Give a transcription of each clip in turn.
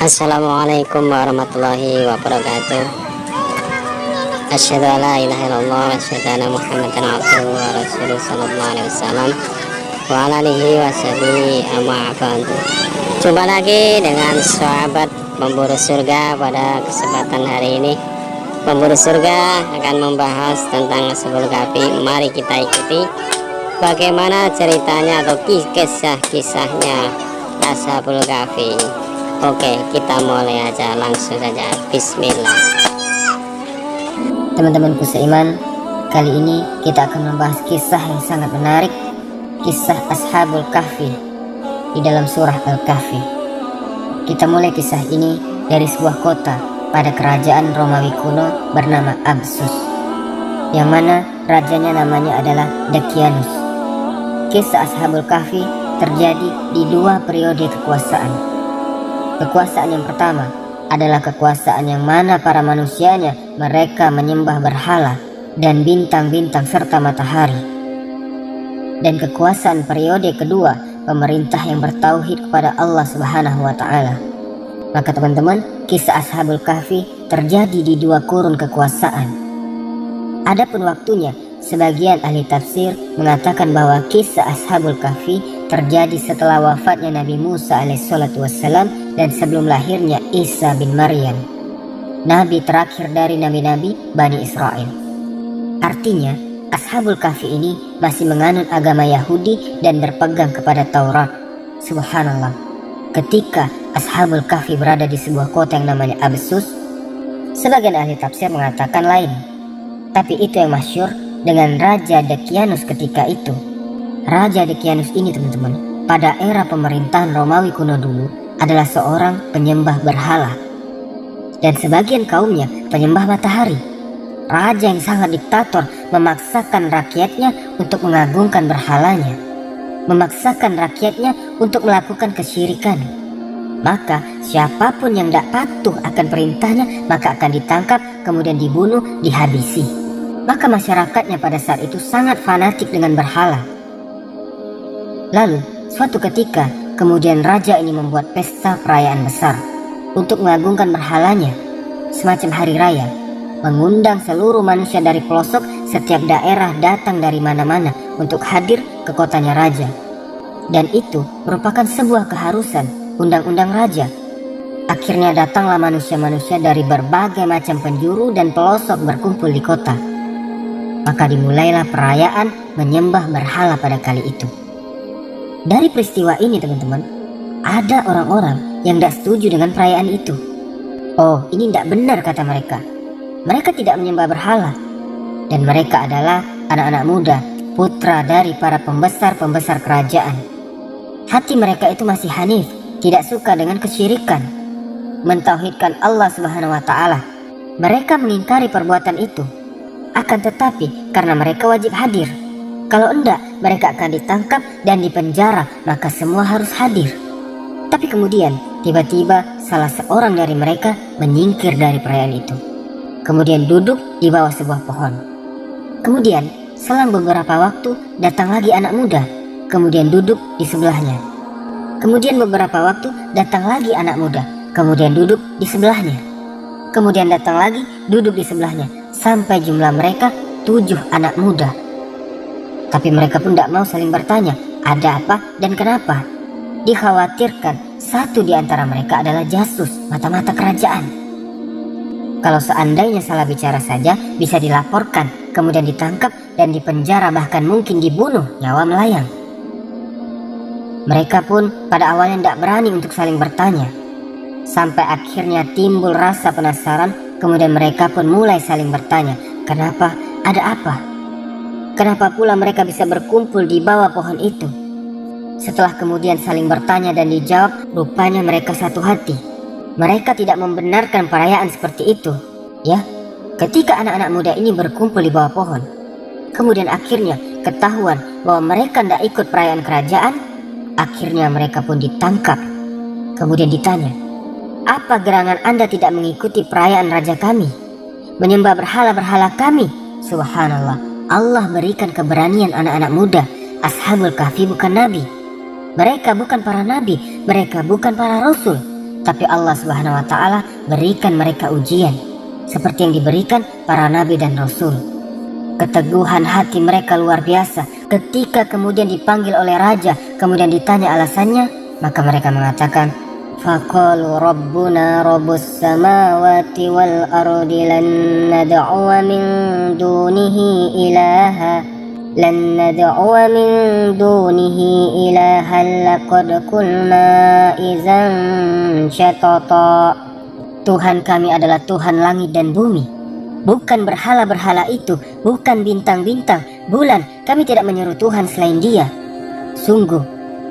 Assalamualaikum warahmatullahi wabarakatuh. Asyhadu an la ilaha illallah wa asyhadu anna Muhammadan abduhu wa rasuluhu sallallahu alaihi wasallam wa ala alihi washabihi amma ba'du. Jumpa lagi dengan sahabat pemburu surga pada kesempatan hari ini. Pemburu surga akan membahas tentang Ashabul Kahfi. Mari kita ikuti bagaimana ceritanya atau kisah-kisahnya Ashabul Kahfi. Oke, kita mulai aja, langsung saja. Bismillah. Teman-temanku seiman, kali ini kita akan membahas kisah yang sangat menarik, kisah Ashabul Kahfi di dalam surah Al-Kahfi. Kita mulai kisah ini dari sebuah kota pada kerajaan Romawi kuno bernama Absus, yang mana rajanya namanya adalah Dakianus. Kisah Ashabul Kahfi terjadi di dua periode kekuasaan. Kekuasaan yang pertama adalah kekuasaan yang mana para manusianya mereka menyembah berhala dan bintang-bintang serta matahari. Dan kekuasaan periode kedua, pemerintah yang bertauhid kepada Allah Subhanahu wa taala. Maka teman-teman, kisah Ashabul Kahfi terjadi di dua kurun kekuasaan. Adapun waktunya, sebagian ahli tafsir mengatakan bahwa kisah Ashabul Kahfi terjadi setelah wafatnya Nabi Musa alaihissalatu wassalam dan sebelum lahirnya Isa bin Maryam, nabi terakhir dari nabi-nabi Bani Israel. Artinya, Ashabul Kahfi ini masih menganut agama Yahudi dan berpegang kepada Taurat. Subhanallah, ketika Ashabul Kahfi berada di sebuah kota yang namanya Absus, sebagian ahli tafsir mengatakan lain. Tapi itu yang masyhur dengan Raja Dakianus ketika itu. Raja Dakianus ini teman-teman, pada era pemerintahan Romawi kuno dulu adalah seorang penyembah berhala. Dan sebagian kaumnya penyembah matahari. Raja yang sangat diktator memaksakan rakyatnya untuk mengagungkan berhalanya. Memaksakan rakyatnya untuk melakukan kesyirikan. Maka siapapun yang tidak patuh akan perintahnya maka akan ditangkap, kemudian dibunuh, dihabisi. Maka masyarakatnya pada saat itu sangat fanatik dengan berhala. Lalu suatu ketika kemudian raja ini membuat pesta perayaan besar untuk mengagungkan berhalanya, semacam hari raya, mengundang seluruh manusia dari pelosok setiap daerah datang dari mana-mana untuk hadir ke kotanya raja. Dan itu merupakan sebuah keharusan, undang-undang raja. Akhirnya datanglah manusia-manusia dari berbagai macam penjuru dan pelosok berkumpul di kota. Maka dimulailah perayaan menyembah berhala pada kali itu. Dari peristiwa ini teman-teman, ada orang-orang yang tidak setuju dengan perayaan itu. Oh, ini tidak benar kata mereka. Mereka tidak menyembah berhala. Dan mereka adalah anak-anak muda, putra dari para pembesar-pembesar kerajaan. Hati mereka itu masih hanif, tidak suka dengan kesyirikan, mentauhidkan Allah Subhanahu wa taala. Mereka mengingkari perbuatan itu. Akan tetapi karena mereka wajib hadir. Kalau enggak, mereka akan ditangkap dan dipenjara, maka semua harus hadir. Tapi kemudian, tiba-tiba salah seorang dari mereka menyingkir dari perayaan itu. Kemudian duduk di bawah sebuah pohon. Kemudian, selang beberapa waktu, datang lagi anak muda. Kemudian duduk di sebelahnya. Kemudian beberapa waktu, datang lagi anak muda. Kemudian duduk di sebelahnya. Kemudian datang lagi, duduk di sebelahnya. Sampai jumlah mereka 7 anak muda. Tapi mereka pun tidak mau saling bertanya ada apa dan kenapa. Dikhawatirkan satu di antara mereka adalah jasus, mata-mata kerajaan. Kalau seandainya salah bicara saja bisa dilaporkan, kemudian ditangkap dan dipenjara, bahkan mungkin dibunuh, nyawa melayang. Mereka pun pada awalnya tidak berani untuk saling bertanya. Sampai akhirnya timbul rasa penasaran, kemudian mereka pun mulai saling bertanya, kenapa, ada apa? Kenapa pula mereka bisa berkumpul di bawah pohon itu? Setelah kemudian saling bertanya dan dijawab, rupanya mereka satu hati. Mereka tidak membenarkan perayaan seperti itu. Ya, ketika anak-anak muda ini berkumpul di bawah pohon, kemudian akhirnya ketahuan bahwa mereka tidak ikut perayaan kerajaan, akhirnya mereka pun ditangkap. Kemudian ditanya, apa gerangan Anda tidak mengikuti perayaan raja kami? Menyembah berhala-berhala kami? Subhanallah. Allah berikan keberanian anak-anak muda. Ashabul Kahfi bukan nabi. Mereka bukan para nabi, mereka bukan para rasul. Tapi Allah Subhanahu wa Ta'ala berikan mereka ujian seperti yang diberikan para nabi dan rasul. Keteguhan hati mereka luar biasa. Ketika kemudian dipanggil oleh raja, kemudian ditanya alasannya, maka mereka mengatakan, faqalu rabbuna rabbus samawati wal ardi lan nad'uwa min dunihi ilaha lan nad'uwa min dunihi ilaha laqad qulna idzan syatata. Tuhan kami adalah Tuhan langit dan bumi, bukan berhala-berhala itu, bukan bintang-bintang, bulan. Kami tidak menyeru Tuhan selain Dia. Sungguh,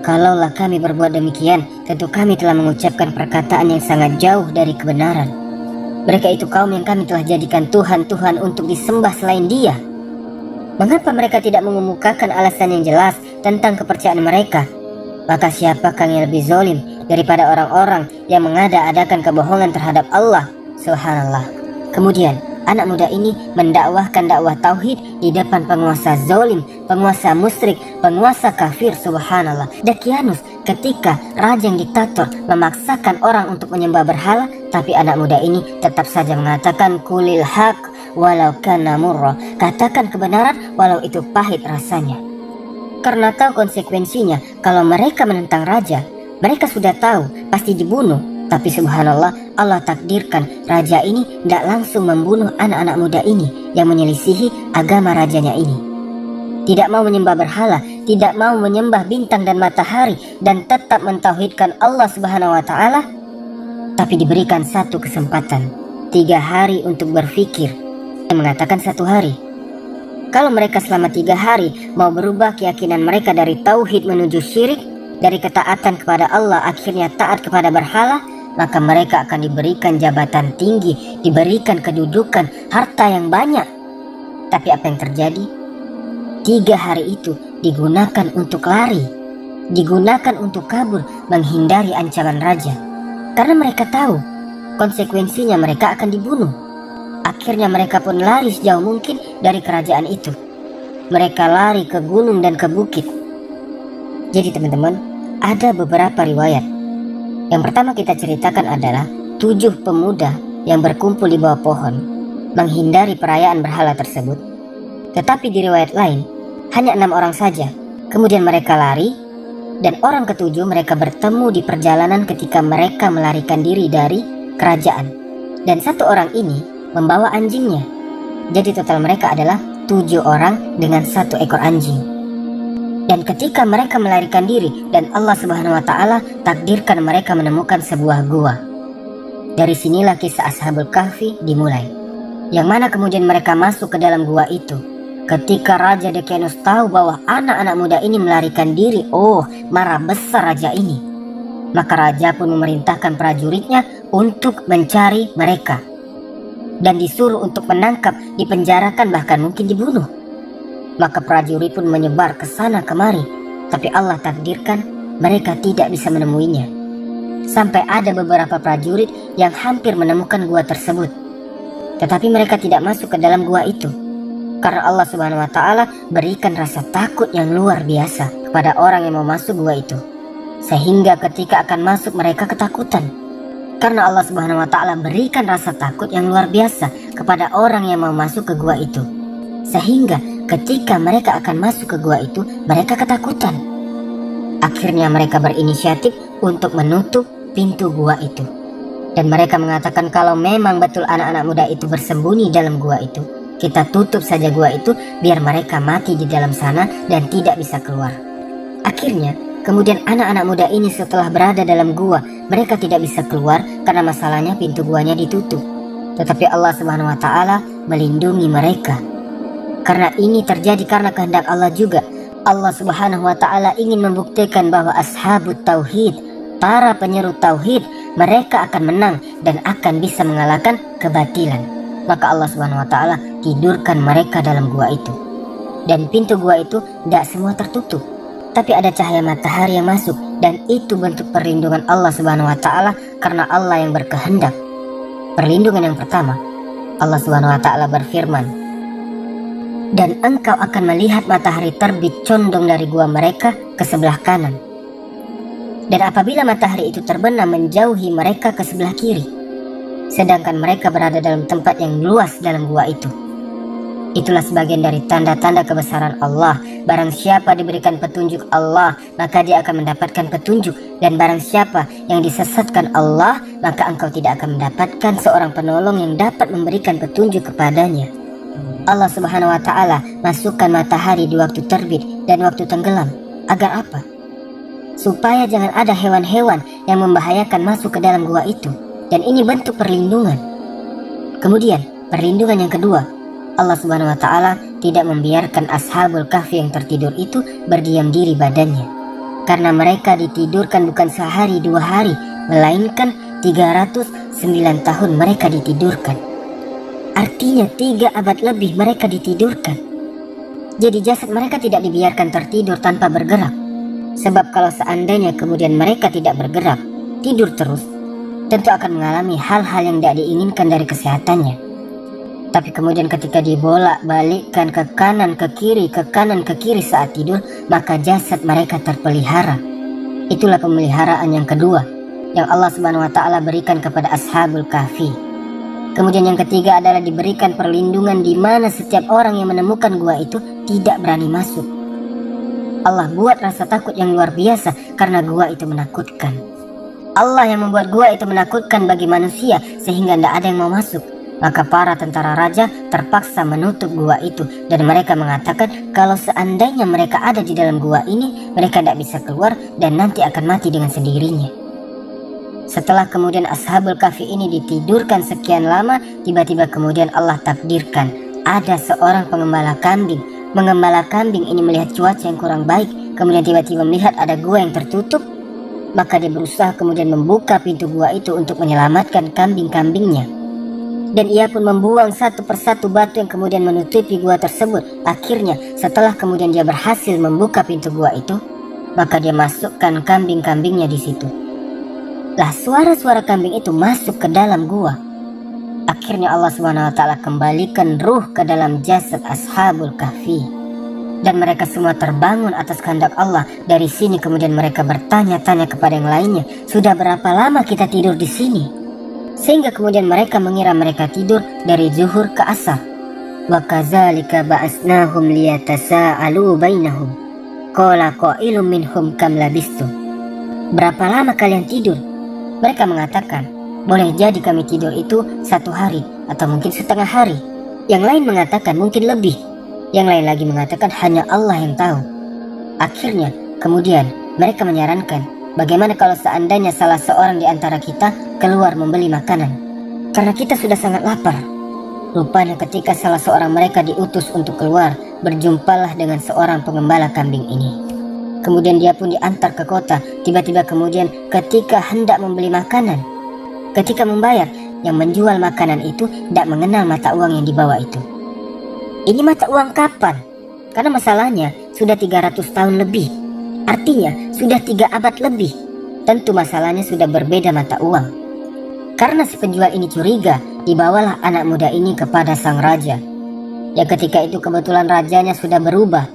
kalaulah kami berbuat demikian, tentu kami telah mengucapkan perkataan yang sangat jauh dari kebenaran. Mereka itu kaum yang kami telah jadikan Tuhan-Tuhan untuk disembah selain Dia. Mengapa mereka tidak mengemukakan alasan yang jelas tentang kepercayaan mereka? Maka siapakah yang lebih zalim daripada orang-orang yang mengada-adakan kebohongan terhadap Allah? Subhanallah. Kemudian anak muda ini mendakwahkan dakwah tauhid di depan penguasa zalim, penguasa musyrik, penguasa kafir. Subhanallah. Dakianus, ketika raja yang diktator memaksakan orang untuk menyembah berhala, tapi anak muda ini tetap saja mengatakan kulil haq walau kana murra, katakan kebenaran walau itu pahit rasanya. Karena tahu konsekuensinya, kalau mereka menentang raja, mereka sudah tahu pasti dibunuh. Tapi subhanallah, Allah takdirkan raja ini tidak langsung membunuh anak-anak muda ini yang menyelisihi agama rajanya ini. Tidak mau menyembah berhala, tidak mau menyembah bintang dan matahari, dan tetap mentauhidkan Allah Subhanahu wa Ta'ala. Tapi diberikan satu kesempatan, 3 hari untuk berpikir. Yang mengatakan 1 hari. Kalau mereka selama 3 hari mau berubah keyakinan mereka dari tauhid menuju syirik, dari ketaatan kepada Allah akhirnya taat kepada berhala, maka mereka akan diberikan jabatan tinggi, diberikan kedudukan, harta yang banyak. Tapi apa yang terjadi? 3 hari itu digunakan untuk lari, digunakan untuk kabur, menghindari ancaman raja. Karena mereka tahu konsekuensinya mereka akan dibunuh. Akhirnya mereka pun lari sejauh mungkin dari kerajaan itu. Mereka lari ke gunung dan ke bukit. Jadi teman-teman, ada beberapa riwayat. Yang pertama kita ceritakan adalah 7 pemuda yang berkumpul di bawah pohon, menghindari perayaan berhala tersebut. Tetapi di riwayat lain, hanya 6 orang saja. Kemudian mereka lari, dan orang ketujuh mereka bertemu di perjalanan ketika mereka melarikan diri dari kerajaan. Dan 1 orang ini membawa anjingnya. Jadi total mereka adalah 7 orang dengan 1 ekor anjing. Dan ketika mereka melarikan diri dan Allah Subhanahu wa Ta'ala takdirkan mereka menemukan sebuah gua. Dari sinilah kisah Ashabul Kahfi dimulai. Yang mana kemudian mereka masuk ke dalam gua itu. Ketika Raja Dakianus tahu bahwa anak-anak muda ini melarikan diri, marah besar raja ini. Maka raja pun memerintahkan prajuritnya untuk mencari mereka. Dan disuruh untuk menangkap, dipenjarakan, bahkan mungkin dibunuh. Maka prajurit pun menyebar ke sana kemari, tapi Allah takdirkan mereka tidak bisa menemuinya. Sampai ada beberapa prajurit yang hampir menemukan gua tersebut, tetapi mereka tidak masuk ke dalam gua itu. Karena Allah Subhanahu wa Ta'ala berikan rasa takut yang luar biasa kepada orang yang mau masuk gua itu. Sehingga ketika akan masuk mereka ketakutan. Karena Allah Subhanahu wa Ta'ala berikan rasa takut yang luar biasa kepada orang yang mau masuk ke gua itu. Sehingga ketika mereka akan masuk ke gua itu, mereka ketakutan. Akhirnya mereka berinisiatif untuk menutup pintu gua itu. Dan mereka mengatakan kalau memang betul anak-anak muda itu bersembunyi dalam gua itu, kita tutup saja gua itu biar mereka mati di dalam sana dan tidak bisa keluar. Akhirnya kemudian anak-anak muda ini setelah berada dalam gua, mereka tidak bisa keluar karena masalahnya pintu guanya ditutup. Tetapi Allah Subhanahu wa Ta'ala melindungi mereka. Karena ini terjadi karena kehendak Allah juga. Allah Subhanahu wa Ta'ala ingin membuktikan bahwa ashabut tauhid, para penyeru tauhid, mereka akan menang dan akan bisa mengalahkan kebatilan. Maka Allah Subhanahu wa Ta'ala tidurkan mereka dalam gua itu. Dan pintu gua itu tidak semua tertutup, tapi ada cahaya matahari yang masuk, dan itu bentuk perlindungan Allah Subhanahu wa Ta'ala karena Allah yang berkehendak. Perlindungan yang pertama, Allah Subhanahu wa Ta'ala berfirman, "Dan engkau akan melihat matahari terbit condong dari gua mereka ke sebelah kanan." Dan apabila matahari itu terbenam menjauhi mereka ke sebelah kiri, sedangkan mereka berada dalam tempat yang luas dalam gua itu. Itulah sebagian dari tanda-tanda kebesaran Allah. Barang siapa diberikan petunjuk Allah, maka dia akan mendapatkan petunjuk. Dan barang siapa yang disesatkan Allah, maka engkau tidak akan mendapatkan seorang penolong yang dapat memberikan petunjuk kepadanya. Allah Subhanahu wa Ta'ala masukkan matahari di waktu terbit dan waktu tenggelam. Agar apa? Supaya jangan ada hewan-hewan yang membahayakan masuk ke dalam gua itu. Dan ini bentuk perlindungan. Kemudian perlindungan yang kedua, Allah Subhanahu wa Ta'ala tidak membiarkan Ashabul Kahfi yang tertidur itu berdiam diri badannya. Karena mereka ditidurkan bukan sehari 2 hari, melainkan 309 tahun mereka ditidurkan. Artinya 3 abad lebih mereka ditidurkan. Jadi jasad mereka tidak dibiarkan tertidur tanpa bergerak. Sebab kalau seandainya kemudian mereka tidak bergerak, tidur terus, tentu akan mengalami hal-hal yang tidak diinginkan dari kesehatannya. Tapi kemudian ketika dibolak-balikkan ke kanan ke kiri, ke kanan ke kiri saat tidur, maka jasad mereka terpelihara. Itulah pemeliharaan yang kedua yang Allah Subhanahu wa Ta'ala berikan kepada Ashabul Kahfi. Kemudian yang ketiga adalah diberikan perlindungan di mana setiap orang yang menemukan gua itu tidak berani masuk. Allah buat rasa takut yang luar biasa karena gua itu menakutkan. Allah yang membuat gua itu menakutkan bagi manusia sehingga tidak ada yang mau masuk. Maka para tentara raja terpaksa menutup gua itu. Dan mereka mengatakan kalau seandainya mereka ada di dalam gua ini, mereka tidak bisa keluar dan nanti akan mati dengan sendirinya. Setelah kemudian Ashabul Kahfi ini ditidurkan sekian lama, tiba-tiba kemudian Allah takdirkan ada seorang pengembala kambing. Pengembala kambing ini melihat cuaca yang kurang baik, kemudian tiba-tiba melihat ada gua yang tertutup. Maka dia berusaha kemudian membuka pintu gua itu untuk menyelamatkan kambing-kambingnya. Dan ia pun membuang satu persatu batu yang kemudian menutupi gua tersebut. Akhirnya setelah kemudian dia berhasil membuka pintu gua itu, maka dia masukkan kambing-kambingnya di situ. Lah suara-suara kambing itu masuk ke dalam gua. Akhirnya Allah Subhanahu wa Ta'ala kembalikan ruh ke dalam jasad Ashabul Kahfi. Dan mereka semua terbangun atas kehendak Allah. Dari sini kemudian mereka bertanya-tanya kepada yang lainnya, sudah berapa lama kita tidur di sini? Sehingga kemudian mereka mengira mereka tidur dari zuhur ke asar. Wa kadzalika ba'asnahum liyatasaalu bainahum. Qala qailum minhum kam labistum. Berapa lama kalian tidur? Mereka mengatakan, boleh jadi kami tidur itu 1 hari atau mungkin setengah hari. Yang lain mengatakan mungkin lebih. Yang lain lagi mengatakan hanya Allah yang tahu. Akhirnya kemudian mereka menyarankan, bagaimana kalau seandainya salah seorang di antara kita keluar membeli makanan? Karena kita sudah sangat lapar. Rupanya ketika salah seorang mereka diutus untuk keluar, berjumpalah dengan seorang pengembala kambing ini. Kemudian dia pun diantar ke kota. Tiba-tiba kemudian ketika hendak membeli makanan, ketika membayar, yang menjual makanan itu tidak mengenal mata uang yang dibawa itu. Ini mata uang kapan? Karena masalahnya sudah 300 tahun lebih. Artinya sudah 3 abad lebih. Tentu masalahnya sudah berbeda mata uang. Karena si penjual ini curiga, dibawalah anak muda ini kepada sang raja. Yang ketika itu kebetulan rajanya sudah berubah.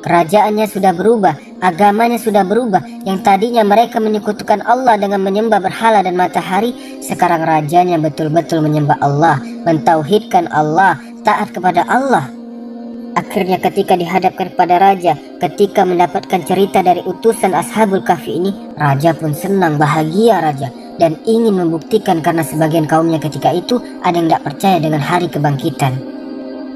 Kerajaannya sudah berubah, agamanya sudah berubah. Yang tadinya mereka menyekutukan Allah dengan menyembah berhala dan matahari, sekarang rajanya betul-betul menyembah Allah, mentauhidkan Allah, taat kepada Allah. Akhirnya ketika dihadapkan kepada raja, ketika mendapatkan cerita dari utusan Ashabul Kahfi ini, raja pun senang, bahagia raja, dan ingin membuktikan karena sebagian kaumnya ketika itu ada yang tidak percaya dengan hari kebangkitan.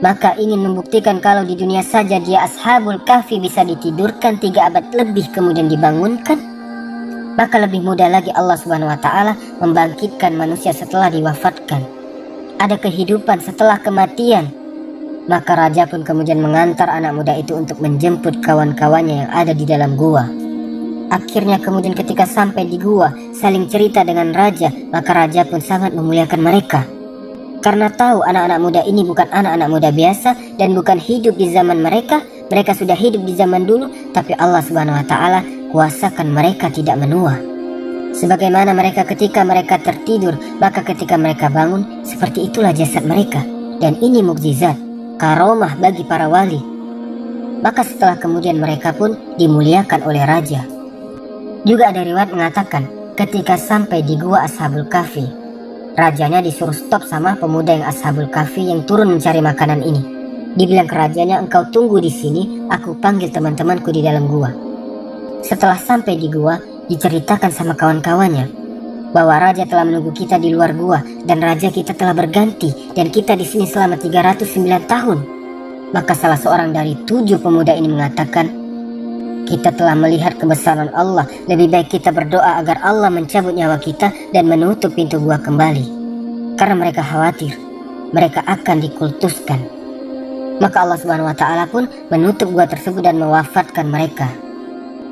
Maka ingin membuktikan kalau di dunia saja dia Ashabul Kahfi bisa ditidurkan 3 abad lebih kemudian dibangunkan, maka lebih mudah lagi Allah Subhanahu wa Ta'ala membangkitkan manusia setelah diwafatkan. Ada kehidupan setelah kematian. Maka raja pun kemudian mengantar anak muda itu untuk menjemput kawan-kawannya yang ada di dalam gua. Akhirnya kemudian ketika sampai di gua, saling cerita dengan raja, maka raja pun sangat memuliakan mereka. Karena tahu anak-anak muda ini bukan anak-anak muda biasa dan bukan hidup di zaman mereka. Mereka sudah hidup di zaman dulu, tapi Allah Subhanahu wa Ta'ala kuasakan mereka tidak menua. Sebagaimana mereka ketika mereka tertidur, maka ketika mereka bangun, seperti itulah jasad mereka. Dan ini mukjizat, karomah bagi para wali. Maka setelah kemudian mereka pun dimuliakan oleh raja. Juga ada riwayat mengatakan ketika sampai di gua Ashabul Kahfi, rajanya disuruh stop sama pemuda yang Ashabul Kahfi yang turun mencari makanan ini. Dibilang ke rajanya, engkau tunggu di sini, aku panggil teman-temanku di dalam gua. Setelah sampai di gua, diceritakan sama kawan-kawannya bahwa raja telah menunggu kita di luar gua dan raja kita telah berganti dan kita di sini selama 309 tahun. Maka salah seorang dari 7 pemuda ini mengatakan, kita telah melihat kebesaran Allah, lebih baik kita berdoa agar Allah mencabut nyawa kita dan menutup pintu gua kembali. Karena mereka khawatir mereka akan dikultuskan. Maka Allah Subhanahu wa Ta'ala pun menutup gua tersebut dan mewafatkan mereka.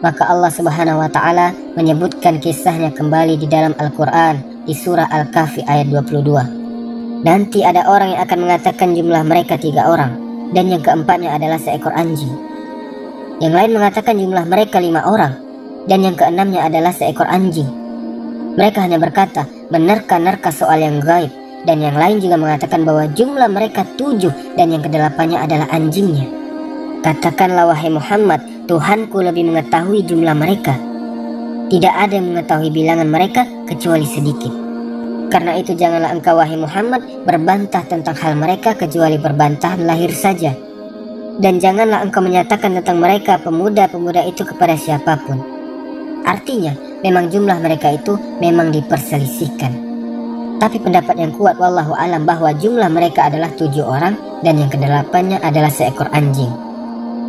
Maka Allah Subhanahu wa Ta'ala menyebutkan kisahnya kembali di dalam Al-Quran di surah Al-Kahfi ayat 22. Nanti ada orang yang akan mengatakan jumlah mereka 3 orang, dan yang keempatnya adalah seekor anjing. Yang lain mengatakan jumlah mereka 5 orang, dan yang keenamnya adalah seekor anjing. Mereka hanya berkata menerka-nerka soal yang gaib, dan yang lain juga mengatakan bahwa jumlah mereka 7 dan yang kedelapannya adalah anjingnya. Katakanlah wahai Muhammad, Tuhanku lebih mengetahui jumlah mereka. Tidak ada yang mengetahui bilangan mereka kecuali sedikit. Karena itu janganlah engkau wahai Muhammad berbantah tentang hal mereka kecuali berbantahan lahir saja. Dan janganlah engkau menyatakan tentang mereka pemuda-pemuda itu kepada siapapun. Artinya memang jumlah mereka itu memang diperselisihkan. Tapi pendapat yang kuat wallahu alam bahwa jumlah mereka adalah 7 orang dan yang kedelapannya adalah seekor anjing.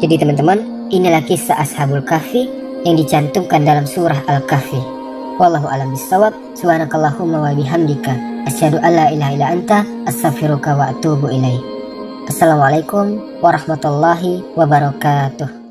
Jadi teman-teman, inilah kisah Ashabul Kahfi yang dicantumkan dalam surah Al-Kahfi. Wallahu a'lam bishawab. Subhanakallahumma wa bihamdika asyhadu alla ilaha illa anta astaghfiruka wa atubu ilaik. Assalamualaikum warahmatullahi wabarakatuh.